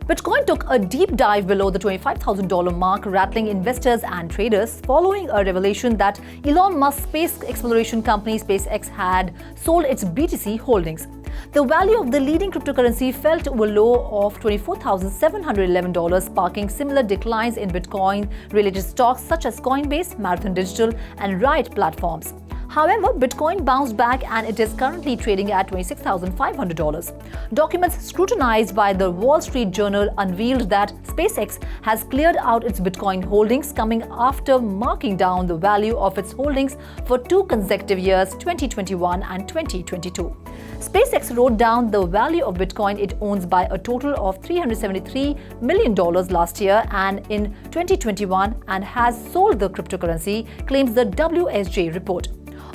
Bitcoin took a deep dive below the $25,000 mark, rattling investors and traders following a revelation that Elon Musk's space exploration company SpaceX had sold its BTC holdings. The value of the leading cryptocurrency fell to a low of $24,711, sparking similar declines in Bitcoin-related stocks such as Coinbase, Marathon Digital, and Riot platforms. However, Bitcoin bounced back and it is currently trading at $26,500. Documents scrutinized by the Wall Street Journal unveiled that SpaceX has cleared out its Bitcoin holdings, coming after marking down the value of its holdings for 2 consecutive years, 2021 and 2022. SpaceX wrote down the value of Bitcoin it owns by a total of $373 million last year and in 2021 and has sold the cryptocurrency, claims the WSJ report.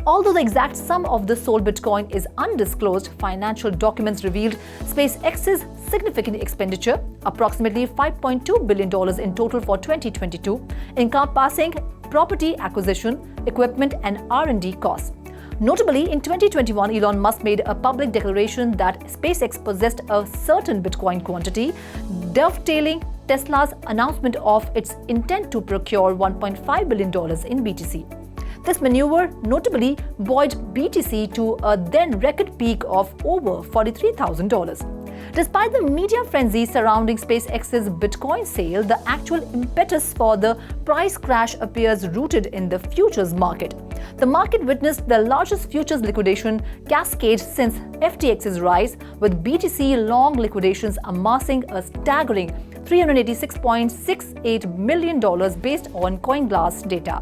Although the exact sum of the sold Bitcoin is undisclosed, financial documents revealed SpaceX's significant expenditure, approximately $5.2 billion in total for 2022, encompassing property acquisition, equipment, and R&D costs. Notably, in 2021, Elon Musk made a public declaration that SpaceX possessed a certain Bitcoin quantity, dovetailing Tesla's announcement of its intent to procure $1.5 billion in BTC. This maneuver notably buoyed BTC to a then record peak of over $43,000. Despite the media frenzy surrounding SpaceX's Bitcoin sale, the actual impetus for the price crash appears rooted in the futures market. The market witnessed the largest futures liquidation cascade since FTX's rise, with BTC long liquidations amassing a staggering $386.68 million based on CoinGlass data.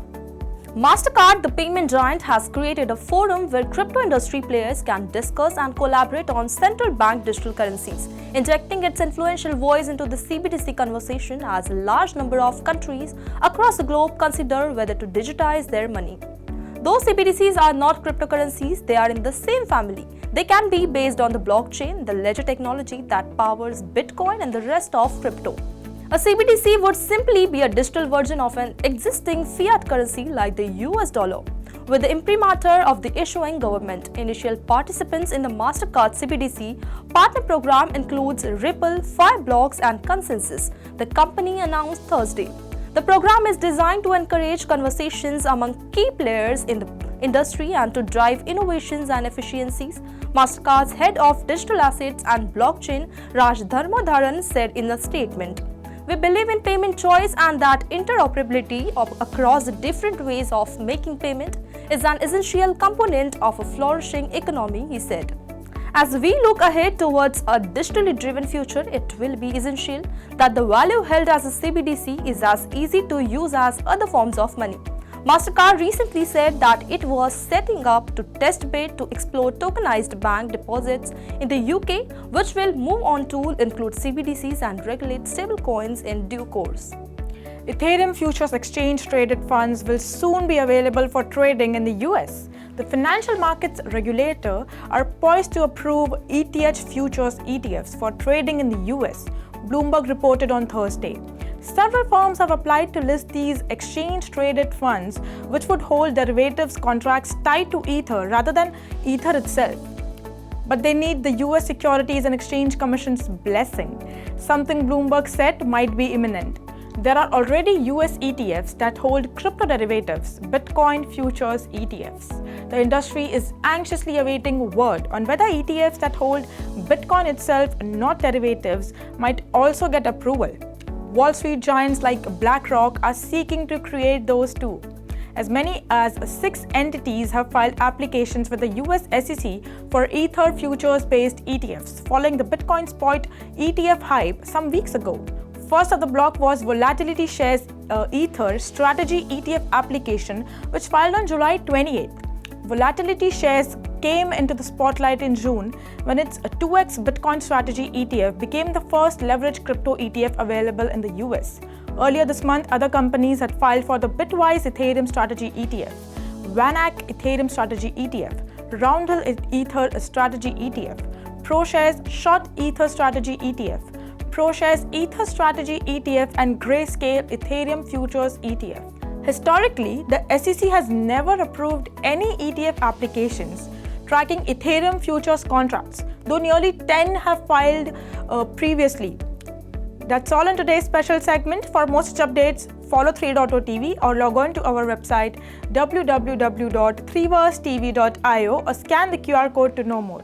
Mastercard, the payment giant, has created a forum where crypto industry players can discuss and collaborate on central bank digital currencies, injecting its influential voice into the CBDC conversation as a large number of countries across the globe consider whether to digitize their money. Though CBDCs are not cryptocurrencies, they are in the same family. They can be based on the blockchain, the ledger technology that powers Bitcoin and the rest of crypto. A CBDC would simply be a digital version of an existing fiat currency like the US dollar, with the imprimatur of the issuing government. Initial participants in the Mastercard CBDC partner program includes Ripple, Fireblocks, and Consensus, the company announced Thursday. The program is designed to encourage conversations among key players in the industry and to drive innovations and efficiencies, Mastercard's head of digital assets and blockchain, Raj Dharmadharan, said in a statement. We believe in payment choice and that interoperability across the different ways of making payment is an essential component of a flourishing economy, he said. As we look ahead towards a digitally driven future, it will be essential that the value held as a CBDC is as easy to use as other forms of money. Mastercard recently said that it was setting up to test bed to explore tokenized bank deposits in the UK, which will move on to include CBDCs and regulate stablecoins in due course. Ethereum futures exchange traded funds will soon be available for trading in the US. The financial markets regulator are poised to approve ETH futures ETFs for trading in the US, Bloomberg reported on Thursday. Several firms have applied to list these exchange-traded funds, which would hold derivatives contracts tied to Ether rather than Ether itself. But they need the US Securities and Exchange Commission's blessing, something Bloomberg said might be imminent. There are already US ETFs that hold crypto derivatives, Bitcoin futures ETFs. The industry is anxiously awaiting word on whether ETFs that hold Bitcoin itself, not derivatives, might also get approval. Wall Street giants like BlackRock are seeking to create those too. As many as 6 entities have filed applications with the US SEC for Ether futures-based ETFs, following the Bitcoin spot ETF hype some weeks ago. First of the block was Volatility Shares Ether Strategy ETF application, which filed on July 28th. Volatility Shares came into the spotlight in June when its 2x Bitcoin Strategy ETF became the first leveraged crypto ETF available in the US. Earlier this month, other companies had filed for the Bitwise Ethereum Strategy ETF, VanEck Ethereum Strategy ETF, Roundhill Ether Strategy ETF, ProShares Short Ether Strategy ETF, ProShares Ether Strategy ETF, and Grayscale Ethereum Futures ETF. Historically, the SEC has never approved any ETF applications tracking Ethereum futures contracts, though nearly 10 have filed previously. That's all in today's special segment. For more such updates, follow 3.0 TV or log on to our website www.3versetv.io or scan the QR code to know more.